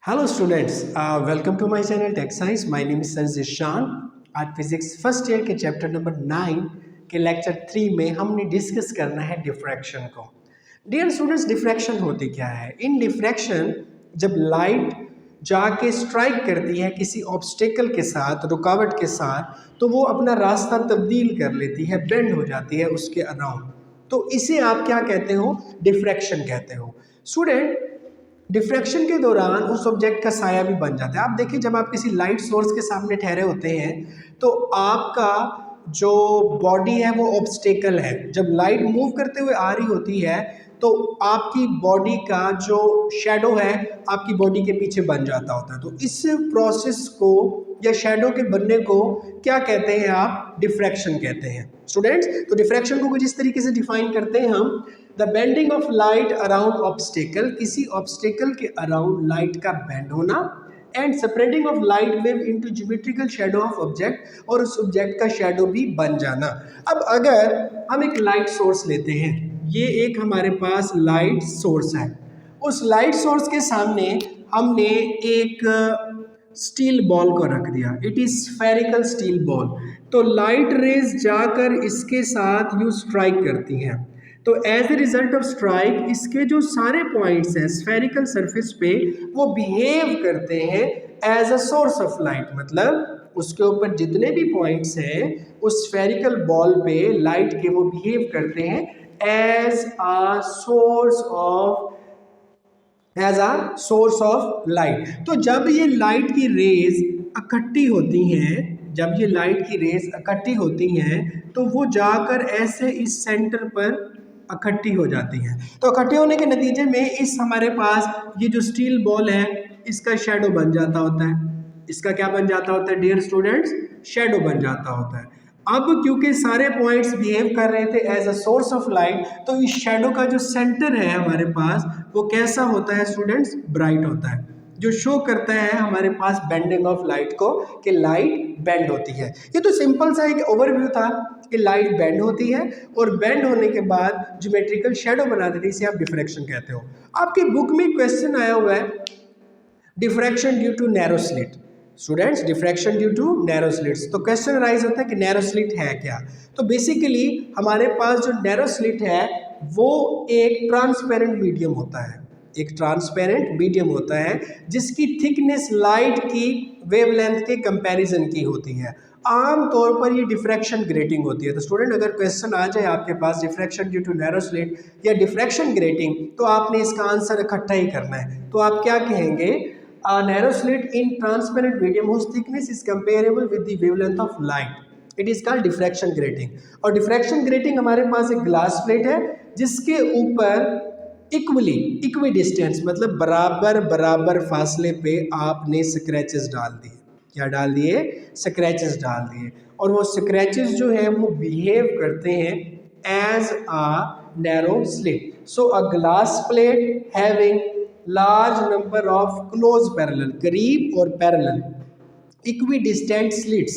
Hello students, welcome to my channel Tech Science. My name is Sanjay Shan. आज physics first year के chapter number 9 के lecture 3 में हमने discuss करना है डिफ्रैक्शन को। डियर स्टूडेंट्स, डिफ्रैक्शन होती क्या है? इन डिफ्रैक्शन जब लाइट जाके स्ट्राइक करती है किसी ऑब्स्टेकल के साथ, रुकावट के साथ, तो वो अपना रास्ता तब्दील कर लेती है, बेंड हो जाती है उसके अराउंड। तो इसे आप क्या कहते हो? डिफ्रैक्शन कहते हो। स्टूडेंट, डिफ्रैक्शन के दौरान उस ऑब्जेक्ट का साया भी बन जाता है। आप देखिए, जब आप किसी लाइट सोर्स के सामने ठहरे होते हैं तो आपका जो बॉडी है वो ऑब्स्टेकल है। जब लाइट मूव करते हुए आ रही होती है तो आपकी बॉडी का जो शेडो है आपकी बॉडी के पीछे बन जाता होता है। तो इस प्रोसेस को या शेडो के बनने को क्या कहते हैं? आप डिफ्रैक्शन कहते हैं। स्टूडेंट्स, तो डिफ्रैक्शन को कुछ इस तरीके से डिफाइन करते हैं हम: the bending of light around obstacle, किसी ऑब्स्टेकल के अराउंड लाइट का बेंड होना, and spreading of light wave into geometrical shadow of object, और उस ऑब्जेक्ट का शैडो भी बन जाना। अब अगर हम एक लाइट सोर्स लेते हैं, ये एक हमारे पास लाइट सोर्स है, उस लाइट सोर्स के सामने हमने एक स्टील बॉल को रख दिया। It is spherical steel ball. तो लाइट रेज जाकर इसके साथ यूं स्ट्राइक करती हैं। तो as a result of strike इसके जो सारे पॉइंट्स हैं स्फेरिकल सरफेस पे वो बिहेव करते हैं as a source of light. मतलब उसके ऊपर जितने भी पॉइंट्स हैं उस स्फेरिकल बॉल पे लाइट के वो बिहेव करते हैं as a source of light. तो जब ये लाइट की रेज इकट्ठी होती हैं, जब ये लाइट की रेज इकट्ठी होती हैं तो वो जाकर ऐसे इस सेंटर पर इकट्ठी हो जाती है। तो इकट्ठे होने के नतीजे में इस हमारे पास ये जो स्टील बॉल है इसका शेडो बन जाता होता है। इसका क्या बन जाता होता है डियर स्टूडेंट्स? शेडो बन जाता होता है। अब क्योंकि सारे पॉइंट्स बिहेव कर रहे थे as a source of light, तो इस शेडो का जो सेंटर है हमारे पास वो कैसा होता है स्टूडेंट्स? ब्राइट होता है, जो शो करता है हमारे पास बेंडिंग ऑफ लाइट को, कि लाइट बेंड होती है। ये तो सिंपल सा एक ओवरव्यू था कि लाइट बेंड होती है और बेंड होने के बाद ज्योमेट्रिकल शेडो बना देती है, इसे आप डिफ्रैक्शन कहते हो। आपकी बुक में क्वेश्चन आया हुआ है diffraction due to narrow slit. Students, diffraction due to narrow slits. तो क्वेश्चन राइज होता है कि नैरो स्लिट है क्या? तो बेसिकली हमारे पास जो नैरो स्लिट है वो एक ट्रांसपेरेंट मीडियम होता है, एक ट्रांसपेरेंट मीडियम होता है जिसकी थिकनेस लाइट की वेवलेंथ के कंपैरिजन की होती है। आम तौर पर ये डिफ्रैक्शन ग्रेटिंग होती है। तो स्टूडेंट, अगर क्वेश्चन आ जाए आपके पास diffraction due to narrow slit या डिफ्रैक्शन ग्रेटिंग, तो आपने इसका आंसर इकट्ठा ही करना है। तो आप क्या कहेंगे? A narrow slit in transparent medium whose thickness is comparable with the wavelength of light, it is called diffraction grating। और diffraction grating हमारे पास एक ग्लास प्लेट है जिसके ऊपर इक्वी डिस्टेंस, मतलब बराबर बराबर फासले पे आपने स्क्रैचेस डाल दिए। क्या डाल दिए? स्क्रैचेस डाल दिए। और वो स्क्रैचेस जो है वो बिहेव करते हैं as a narrow slit. So a glass plate having large number of close parallel, करीब और parallel equidistant slits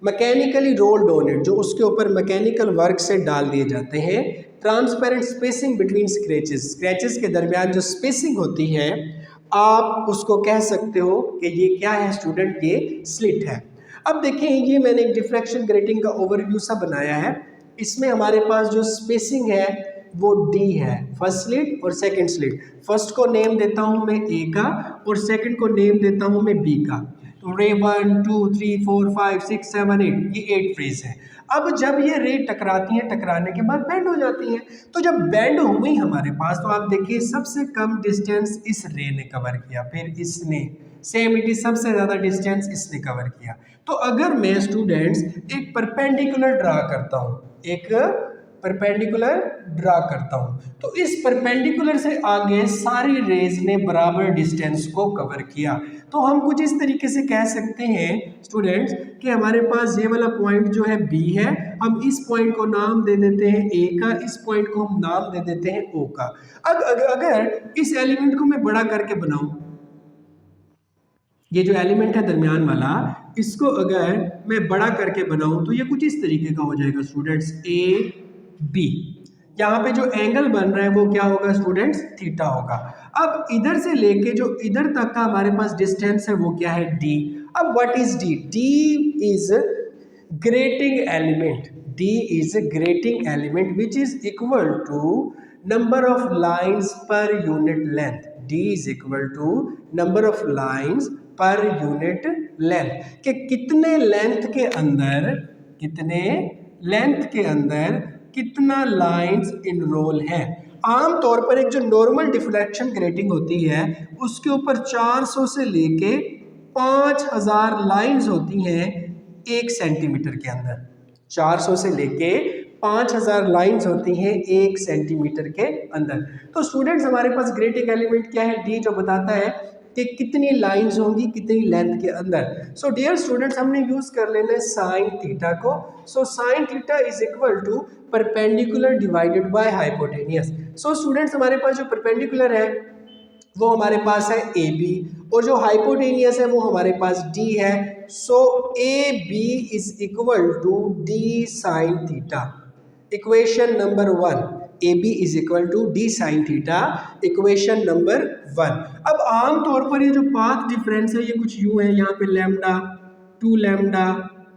mechanically ruled on it, जो उसके ऊपर मैकेनिकल वर्क से डाल दिए जाते हैं। Transparent spacing between scratches, scratches के दरमियान जो स्पेसिंग होती है आप उसको कह सकते हो कि ये क्या है स्टूडेंट? ये स्लिट है। अब देखें, ये मैंने एक डिफ्रैक्शन ग्रेटिंग का ओवरव्यू सा बनाया है। इसमें हमारे पास जो स्पेसिंग है वो डी है, फर्स्ट स्लिट और सेकंड स्लिट। फर्स्ट को नेम देता हूं मैं ए का और सेकंड को नेम देता हूं मैं बी का। तो रे 1 2 3 4 5 6 7 8, ये 8 रेज है। अब जब ये रे टकराती हैं, टकराने के बाद बेंड हो जाती हैं। तो जब बेंड हुई हमारे पास, तो आप देखिए सबसे कम डिस्टेंस इस रे ने कवर किया, फिर इसने, सेम इट इज सबसे ज्यादा डिस्टेंस इसने कवर किया। तो अगर मैं स्टूडेंट्स एक परपेंडिकुलर ड्रा करता हूं, एक परपेंडिकुलर ड्रा करता हूं, तो इस परपेंडिकुलर से आगे सारी रेज ने बराबर डिस्टेंस को कवर किया। तो हम कुछ इस तरीके से कह सकते हैं स्टूडेंट्स कि हमारे पास ये वाला पॉइंट जो है बी है, हम इस पॉइंट को नाम दे देते हैं ए का, इस पॉइंट को हम नाम दे देते हैं ओ का। अगर इस एलिमेंट को मैं बड़ा करके बनाऊं, ये जो एलिमेंट है दरमियान वाला, इसको अगर मैं बड़ा करके बनाऊं तो ये कुछ इस तरीके का हो जाएगा स्टूडेंट्स, ए बी। यहाँ पे जो एंगल बन रहा है वो क्या होगा स्टूडेंट्स, थीटा होगा। अब इधर से लेके जो इधर तक का हमारे पास डिस्टेंस है वो क्या है, डी। अब what is D? D is grating element. D is a grating element which is equal to number of lines per unit length. D is equal to number of lines per unit length, कि कितने length के अंदर, कितने length के अंदर कितना lines enrol है। आमतौर पर एक जो नॉर्मल डिफ्लेक्शन ग्रेटिंग होती है उसके ऊपर 400 से लेके 5000 लाइंस होती हैं 1 सेंटीमीटर के अंदर। 400 से लेके 5000 लाइंस होती हैं 1 सेंटीमीटर के अंदर। तो स्टूडेंट्स हमारे पास ग्रेटिंग एलिमेंट क्या है, डी, जो बताता है कि कितनी लाइंस होंगी कितनी लेंथ के अंदर। सो डियर स्टूडेंट्स हमने यूज कर लेना है साइन थीटा को। So sine theta is equal to perpendicular divided by hypotenuse. So students हमारे पास जो परपेंडिकुलर है वो हमारे पास है ए बी, और जो हाइपोटेनियस है वो हमारे पास डी है। So A B is equal to D sine theta. Equation number 1, A B is equal to D sine theta, equation number 1। अब आमतौर पर ये जो पाथ डिफरेंस है ये कुछ यूं है, यहाँ पे lambda, 2 lambda,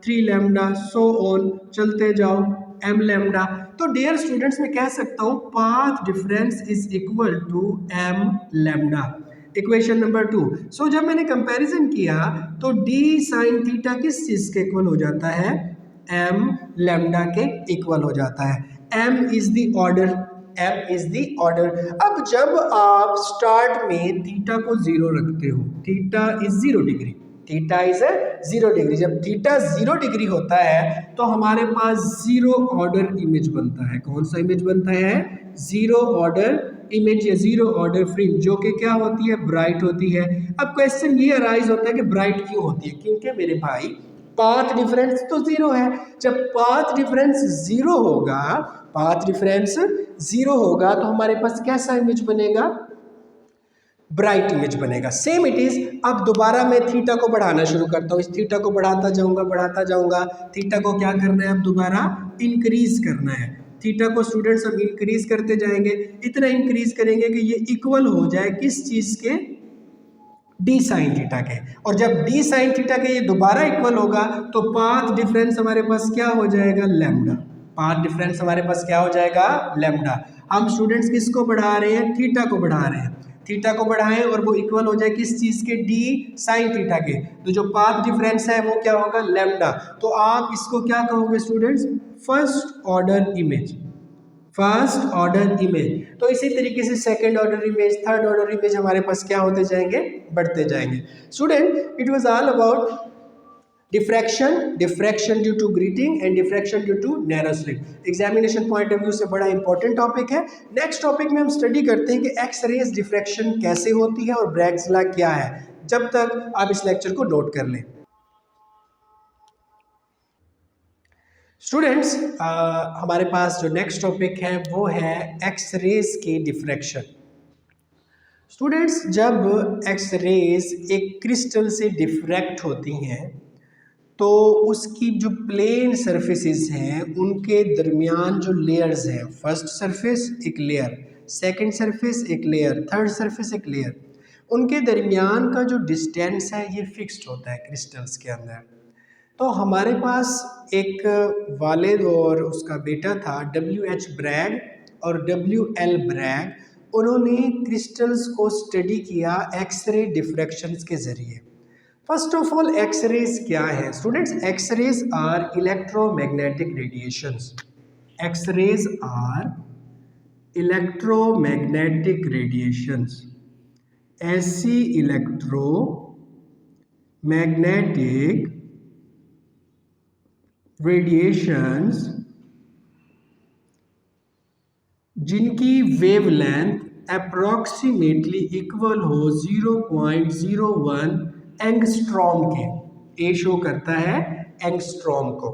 3 lambda, so on, चलते जाओ एम लैम्डा। तो डियर स्टूडेंट्स मैं कह सकता हूँ path difference is equal to M lambda, equation number 2। So जब मैंने कंपैरिजन किया तो डी साइन थीटा किस चीज के इक्वल हो जाता है, एम लैम्डा के इक्वल हो जाता है। M is the order, M is the order. अब जब आप स्टार्ट में थीटा को 0 रखते हो, theta is 0 degree, theta is 0 degree, जब थीटा 0 डिग्री होता है तो हमारे पास 0 ऑर्डर इमेज बनता है। कौन सा इमेज बनता है, 0 ऑर्डर इमेज या 0 ऑर्डर फ्रिंज, जो कि क्या होती है, ब्राइट होती है। अब क्वेश्चन ये अराइज होता है कि ब्राइट क्यों होती है, क्योंकि मेरे भाई पाथ डिफरेंस तो 0 है। जब पाथ डिफरेंस 0 होगा, पाथ डिफरेंस 0 होगा तो हमारे पास कैसा इमेज बनेगा, ब्राइट इमेज बनेगा। Same it is. अब दोबारा मैं थीटा को बढ़ाना शुरू करता हूँ, इस थीटा को बढ़ाता जाऊंगा। थीटा को क्या करना है, अब दोबारा इंक्रीज करना है। थीटा को स्टूडेंट्स हम इंक्रीज करते जाएंगे, इतना इंक्रीज करेंगे कि ये इक्वल हो जाए किस चीज के, डी साइन थीटा के। और जब डी साइन थीटा के ये दोबारा इक्वल होगा तो पाथ डिफरेंस हमारे पास क्या हो जाएगा, लैम्डा। पाथ डिफरेंस हमारे पास क्या हो जाएगा, लैम्डा। हम स्टूडेंट्स किसको बढ़ा रहे हैं, थीटा को बढ़ा रहे हैं। थीटा को बढ़ाएं और वो इक्वल हो जाए किस चीज के, डी साइन थीटा के। तो जो पाथ डिफरेंस है वो क्या होगा, लैम्डा। तो आप इसको क्या कहोगे students, first order image, first order image. तो इसी तरीके से second order image, third order image हमारे पास क्या होते जाएंगे, बढ़ते जाएंगे। Student it was all about diffraction due to grating and diffraction due to narrow slit. Examination point of view से बड़ा इंपॉर्टेंट टॉपिक है। नेक्स्ट टॉपिक में हम स्टडी करते हैं कि एक्स रेज डिफ्रैक्शन कैसे होती है और ब्रैग्स लॉ क्या है। जब तक आप इस लेक्चर को नोट कर लें। स्टूडेंट्स हमारे पास जो नेक्स्ट टॉपिक है वो है एक्स रेज की डिफ्रैक्शन। स्टूडेंट्स जब एक्स रेज एक क्रिस्टल से डिफ्रैक्ट होती हैं तो उसकी जो प्लेन सरफेसेस हैं उनके दरमियान जो लेयर्स हैं, फर्स्ट सरफेस एक लेयर, सेकंड सरफेस एक लेयर, थर्ड सरफेस एक लेयर, उनके दरमियान का जो डिस्टेंस है ये फिक्स्ड होता है क्रिस्टल्स के अंदर। तो हमारे पास एक वालिद और उसका बेटा था WH ब्रैग और WL ब्रैग। उन्होंने क्रिस्टल्स को स्टडी किया एक्सरे डिफ्रैक्शंस के ज़रिए। फर्स्ट ऑफ ऑल एक्सरेज क्या है students, X-rays are electromagnetic radiations. X-rays are electromagnetic radiations, ऐसी इलेक्ट्रोमैग्नेटिक रेडिएशंस जिनकी वेवलेंथ अप्रॉक्सीमेटली इक्वल हो 0.01 एंगस्ट्रॉम के। ए शो करता है एंगस्ट्रॉम को।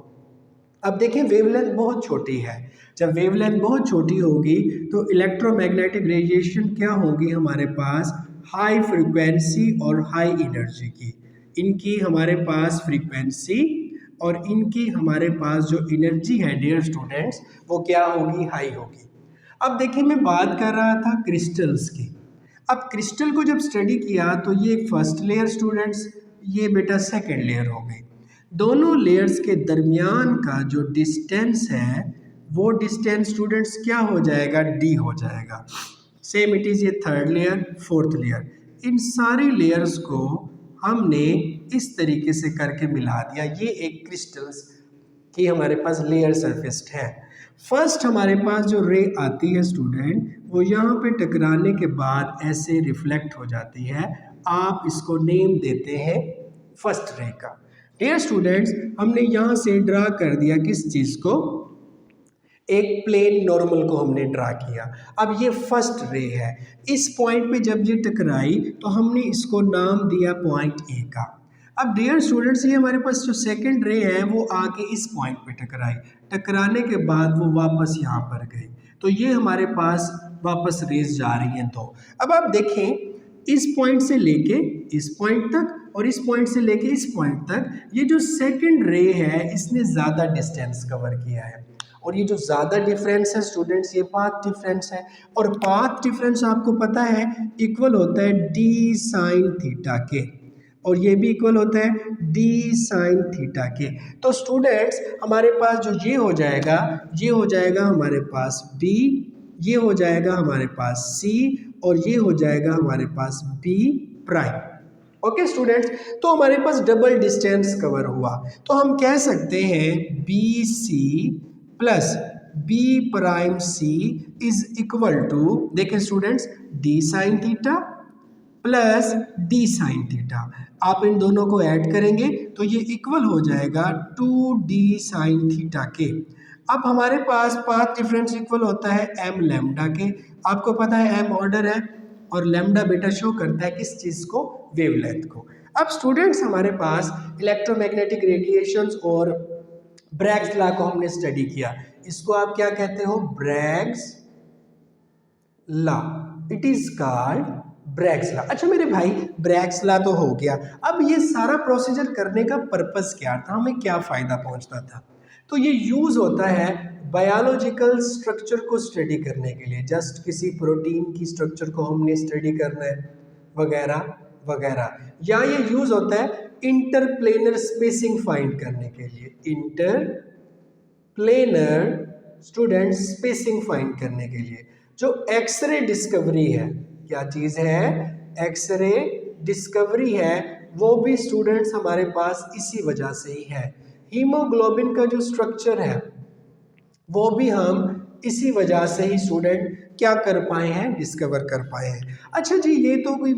अब देखिए वेवलेंथ बहुत छोटी है, जब वेवलेंथ बहुत छोटी होगी तो इलेक्ट्रोमैग्नेटिक रेडिएशन क्या होगी हमारे पास, हाई फ्रीक्वेंसी और हाई एनर्जी की। इनकी हमारे पास फ्रीक्वेंसी और इनकी हमारे पास जो एनर्जी है डियर स्टूडेंट्स वो क्या होगी, हाई होगी। अब देखिए मैं बात कर रहा था क्रिस्टल्स की। अब क्रिस्टल को जब स्टडी किया तो ये फर्स्ट लेयर स्टूडेंट्स, ये बेटा सेकंड लेयर हो गई। दोनों लेयर्स के दरमियान का जो डिस्टेंस है वो डिस्टेंस स्टूडेंट्स क्या हो जाएगा, डी हो जाएगा। सेम इट इज़ ये थर्ड लेयर, फोर्थ लेयर, इन सारी लेयर्स को हमने इस तरीके से करके मिला दिया। ये एक क्रिस्टल्स की हमारे पास लेयर सरफेस है। फर्स्ट हमारे पास जो रे आती है स्टूडेंट, वो यहाँ पे टकराने के बाद ऐसे रिफ्लेक्ट हो जाती है। आप इसको नेम देते हैं फर्स्ट रे का। डियर स्टूडेंट्स, हमने यहाँ से ड्रा कर दिया किस चीज़ को, एक प्लेन नॉर्मल को हमने ड्रा किया। अब ये फर्स्ट रे है, इस पॉइंट पे जब ये टकराई तो हमने इसको नाम दिया पॉइंट ए का। अब डियर स्टूडेंट्स, ये हमारे पास जो सेकंड रे है वो आके इस पॉइंट पे टकराई, टकराने के बाद वो वापस यहाँ पर गई, तो ये हमारे पास वापस रेस जा रही हैं। तो अब आप देखें, इस पॉइंट से लेके इस पॉइंट तक और इस पॉइंट से लेके इस पॉइंट तक, ये जो सेकंड रे है इसने ज़्यादा डिस्टेंस कवर किया है। और ये जो ज़्यादा डिफरेंस है स्टूडेंट्स, ये पाथ डिफरेंस है। और पाथ डिफरेंस आपको पता है इक्वल होता है डी साइन थीटा के, और ये भी इक्वल होता है डी साइन थीटा के। तो स्टूडेंट्स, हमारे पास जो ये हो जाएगा, ये हो जाएगा हमारे पास बी, ये हो जाएगा हमारे पास सी, और ये हो जाएगा हमारे पास बी प्राइम। ओके स्टूडेंट्स, तो हमारे पास डबल डिस्टेंस कवर हुआ। तो हम कह सकते हैं B C plus B prime C is equal to, देखें students, D sine theta plus D sine theta. आप इन दोनों को ऐड करेंगे तो ये इक्वल हो जाएगा 2d साइन थीटा के। अब हमारे पास पाथ डिफरेंस इक्वल होता है m लैम्डा के। आपको पता है m ऑर्डर है और लैम्डा बेटा शो करता है किस चीज़ को, वेवलेंथ को। अब स्टूडेंट्स, हमारे पास इलेक्ट्रोमैग्नेटिक रेडिएशंस और ब्रैग्स लॉ को हमने स्टडी किया। इसको आप क्या कहते हो, Bragg's law, it is called Bragg's law. अच्छा मेरे भाई, ब्रैग्स लॉ तो हो गया, अब ये सारा प्रोसीजर करने का पर्पस क्या था, हमें क्या फ़ायदा पहुंचता था? तो ये यूज़ होता है बायोलॉजिकल स्ट्रक्चर को स्टडी करने के लिए, जस्ट किसी प्रोटीन की स्ट्रक्चर को हमने स्टडी करना है वगैरह वगैरह, या ये यूज़ होता है इंटरप्लेनर स्पेसिंग फाइंड करने के लिए, इंटरप्लेनर स्टूडेंट स्पेसिंग फाइंड करने के लिए। जो एक्सरे डिस्कवरी है, क्या चीज़ है, एक्सरे डिस्कवरी है, वो भी स्टूडेंट्स हमारे पास इसी वजह से ही है। हीमोग्लोबिन का जो स्ट्रक्चर है वो भी हम इसी वजह से ही स्टूडेंट क्या कर पाए हैं, डिस्कवर कर पाए हैं। अच्छा जी, ये तो कोई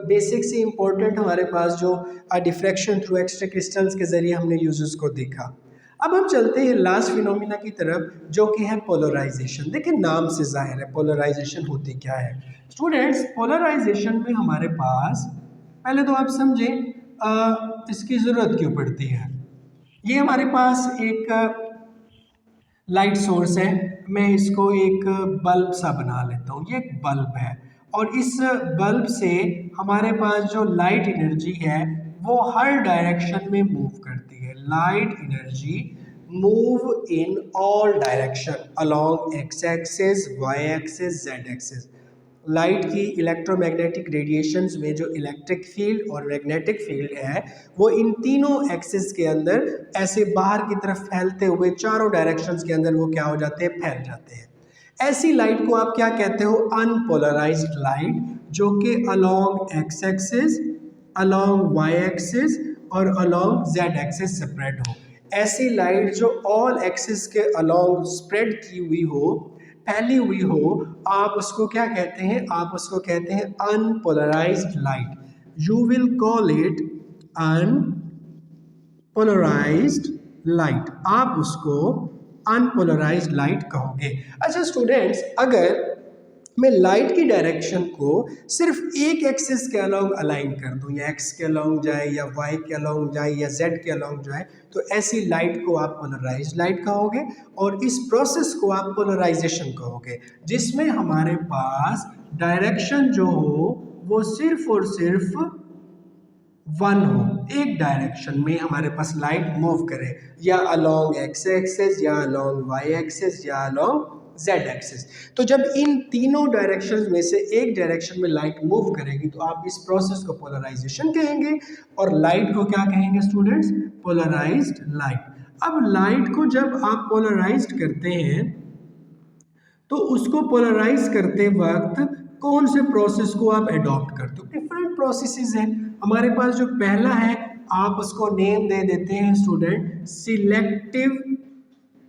बेसिक से इम्पोर्टेंट हमारे पास जो डिफ्रैक्शन थ्रू एक्स्ट्रा क्रिस्टल्स के ज़रिए हमने यूजेस को देखा। अब हम चलते हैं लास्ट फिनोमिना की तरफ, जो कि है पोलराइजेशन। देखिए नाम से जाहिर है पोलराइजेशन होती क्या है। स्टूडेंट्स, पोलराइजेशन में हमारे पास, पहले तो आप समझें इसकी ज़रूरत क्यों पड़ती है। ये हमारे पास एक लाइट सोर्स है, मैं इसको एक बल्ब सा बना लेता हूँ, ये एक बल्ब है, और इस बल्ब से हमारे पास जो लाइट एनर्जी है वो हर डायरेक्शन में मूव करती है। Light energy move in all direction along X axis, Y axis, Z axis. Light की इलेक्ट्रोमैग्नेटिक रेडिएशंस में जो इलेक्ट्रिक फील्ड और मैग्नेटिक फील्ड है वो इन तीनों एक्सिस के अंदर ऐसे बाहर की तरफ फैलते हुए चारों डायरेक्शंस के अंदर वो क्या हो जाते हैं, फैल जाते हैं। ऐसी लाइट को आप क्या कहते हो, अनपोलराइज्ड लाइट, जो कि along X axis, along Y axis और अलोंग जेड एक्सिस स्प्रेड हो। ऐसी लाइट जो ऑल एक्सिस के अलोंग स्प्रेड की हुई हो, फैली हुई हो, आप उसको क्या कहते हैं, आप उसको कहते हैं unpolarised light. You will call it unpolarised light, आप उसको अनपोलराइज्ड लाइट कहोगे। अच्छा स्टूडेंट्स, अगर मैं लाइट की डायरेक्शन को सिर्फ एक एक्सिस के अलोंग अलाइन कर दूं, या एक्स के अलोंग जाए या वाई के अलोंग जाए या जेड के अलोंग जाए, तो ऐसी लाइट को आप पोलराइज्ड लाइट कहोगे, और इस प्रोसेस को आप पोलराइजेशन कहोगे, जिसमें हमारे पास डायरेक्शन जो हो वो सिर्फ और सिर्फ वन हो, एक डायरेक्शन में हमारे पास लाइट मूव करे, या अलोंग एक्स एक्सिस, या अलोंग वाई एक्सिस, या अलोंग जेड एक्सिस। तो जब इन तीनों डायरेक्शंस में से एक डायरेक्शन में लाइट मूव करेगी तो आप इस प्रोसेस को पोलराइजेशन कहेंगे, और लाइट को क्या कहेंगे स्टूडेंट्स? Polarised light. अब लाइट को जब आप पोलराइज्ड करते हैं तो उसको पोलराइज करते वक्त कौन से प्रोसेस को आप अडॉप्ट करते हो? डिफरेंट प्रोसेसेस हैं हमारे पास। जो पहला है आप उसको नेम दे देते हैं student selective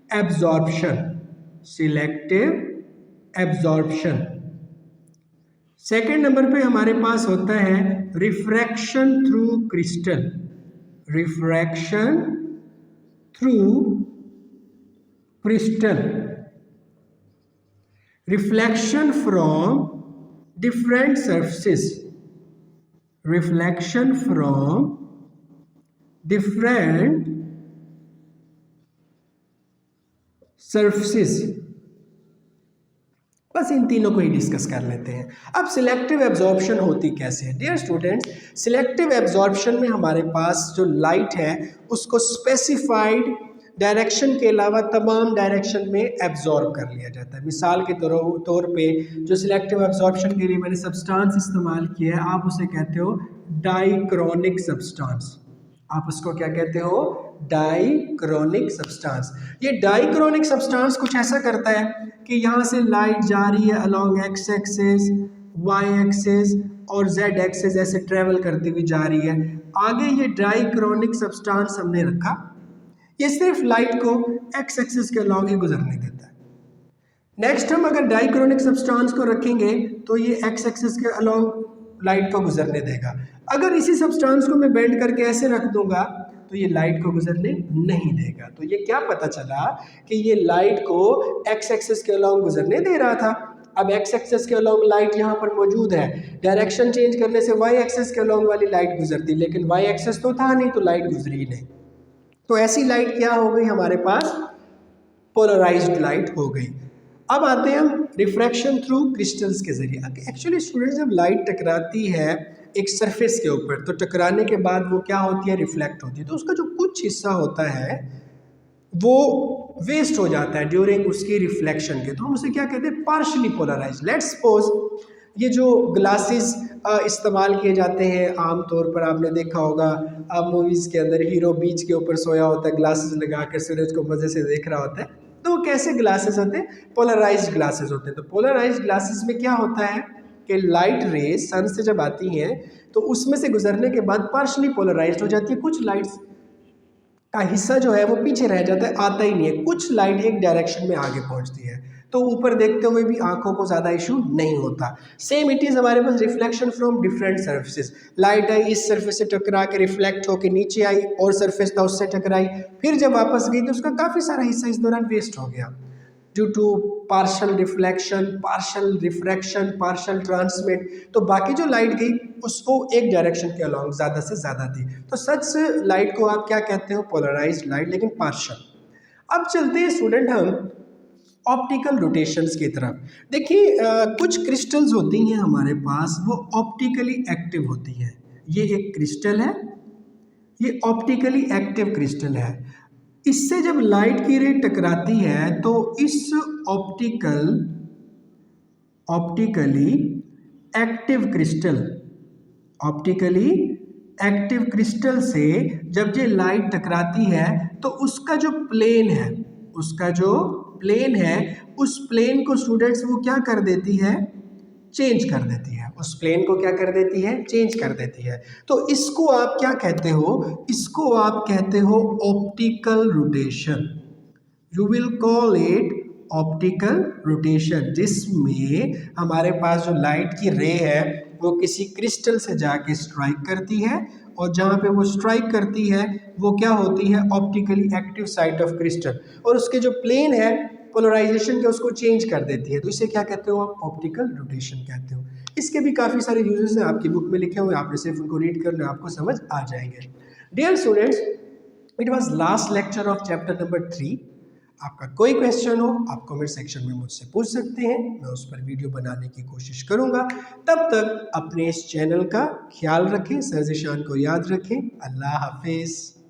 absorption. Selective absorption. Second number पे हमारे पास होता है refraction through crystal. Refraction through crystal. Reflection from different surfaces. Reflection from different surfaces. बस इन तीनों को ही डिस्कस कर लेते हैं। अब सिलेक्टिव एब्जॉर्प्शन होती कैसे है? डियर स्टूडेंट्स, सिलेक्टिव एब्जॉर्प्शन में हमारे पास जो लाइट है उसको स्पेसिफाइड डायरेक्शन के अलावा तमाम डायरेक्शन में एब्जॉर्ब कर लिया जाता है। मिसाल के तौर पे जो सिलेक्टिव एब्जॉर्प्शन के लिए मैंने सब्सटेंस इस्तेमाल किया है, आप उसे कहते हो डाइक्रोनिक सब्सटेंस। आप उसको क्या कहते हो? Diachronic substance. ये डाइक्रोनिक सब्सटेंस कुछ ऐसा करता है कि यहाँ से लाइट जा रही है along X axis, Y axis और जेड एक्सिस, ऐसे ट्रेवल करती हुई जा रही है। आगे ये डाइक्रोनिक सब्सटेंस हमने रखा, ये सिर्फ लाइट को एक्स एक्सिस के अलोंग ही गुजरने देता है। नेक्स्ट हम अगर डाइक्रोनिक सब्सटेंस को रखेंगे तो ये एक्स एक्सिस के अलोंग लाइट को गुजरने देगा। अगर इसी सब्सटेंस को मैं बेंड करके ऐसे रख दूंगा तो ये लाइट को गुजरने नहीं देगा। तो ये क्या पता चला कि ये लाइट को एक्स एक्सिस के अलोंग गुजरने दे रहा था। अब एक्स एक्सिस के अलोंग लाइट यहाँ पर मौजूद है, डायरेक्शन चेंज करने से वाई एक्सिस के अलोंग वाली लाइट गुजरती, लेकिन वाई एक्सिस तो था नहीं तो लाइट गुजरी ही नहीं। तो ऐसी लाइट क्या हो गई हमारे पास? पोलराइज्ड लाइट हो गई। अब आते हैं हम रिफ्रैक्शन थ्रू क्रिस्टल्स के जरिए। एक्चुअली स्टूडेंट्स, जब लाइट टकराती है एक सरफेस के ऊपर तो टकराने के बाद वो क्या होती है? रिफ्लेक्ट होती है। तो उसका जो कुछ हिस्सा होता है वो वेस्ट हो जाता है ड्यूरिंग उसकी रिफ्लेक्शन के, तो हम उसे क्या कहते हैं? Partially polarise. लेट्स सपोज ये जो ग्लासेस इस्तेमाल किए जाते हैं आम तौर पर, आपने देखा होगा मूवीज़ के अंदर हीरो बीच के ऊपर सोया होता है, ग्लासेस लगा कर सूरज को मज़े से देख रहा होता है। तो वो कैसे ग्लासेस होते हैं? पोलराइज्ड ग्लासेस होते हैं। तो पोलराइज्ड ग्लासेस में क्या होता है कि लाइट रेज सन से जब आती हैं तो उसमें से गुजरने के बाद पार्शली पोलराइज्ड हो जाती है। कुछ लाइट्स का हिस्सा जो है वो पीछे रह जाता है, आता ही नहीं है। कुछ लाइट एक डायरेक्शन में आगे पहुंचती है, तो ऊपर देखते हुए भी आंखों को ज़्यादा इशू नहीं होता। सेम इट इज़ हमारे पास reflection from different surfaces. Light आई, इस सर्फेस से टकरा के रिफ्लेक्ट होकर नीचे आई, और सर्फेस था उससे टकराई, फिर जब वापस गई तो उसका काफ़ी सारा हिस्सा इस दौरान वेस्ट हो गया due to partial reflection, partial refraction, partial transmit. तो बाकी जो लाइट गई उसको एक डायरेक्शन के अलोंग ज़्यादा से ज़्यादा थी। तो सच लाइट को आप क्या कहते हो? पोलराइज्ड लाइट, लेकिन पार्शल। अब चलते हैं स्टूडेंट हम ऑप्टिकल रोटेशंस की तरफ। देखिए कुछ क्रिस्टल्स होती हैं हमारे पास, वो ऑप्टिकली एक्टिव होती हैं। ये एक क्रिस्टल है, ये ऑप्टिकली एक्टिव क्रिस्टल है। इससे जब लाइट की रे टकराती है तो इस ऑप्टिकली एक्टिव क्रिस्टल से जब ये लाइट टकराती है तो उसका जो प्लेन है उस प्लेन को स्टूडेंट्स वो क्या कर देती है? चेंज कर देती है। उस प्लेन को क्या कर देती है? चेंज कर देती है। तो इसको आप क्या कहते हो? इसको आप कहते हो optical rotation. You will call it optical rotation, जिसमें हमारे पास जो लाइट की रे है वो किसी क्रिस्टल से जाके स्ट्राइक करती है, और जहाँ पे वो स्ट्राइक करती है वो क्या होती है? Optically active site of crystal, और उसके जो प्लेन है पोलराइजेशन के उसको चेंज कर देती है। तो इसे क्या कहते हो? आप ऑप्टिकल रोटेशन कहते हो। इसके भी काफ़ी सारे यूजेस हैं, आपकी बुक में लिखे हुए, आपने सिर्फ उनको रीड करना, आपको समझ आ जाएंगे। Dear students, it was last lecture of chapter number 3। आपका कोई क्वेश्चन हो आप कमेंट सेक्शन में मुझसे पूछ सकते हैं, मैं उस पर वीडियो बनाने की कोशिश करूंगा। तब तक अपने इस चैनल का ख्याल रखें, सर ज़ीशान को याद रखें। अल्लाह हाफिज़।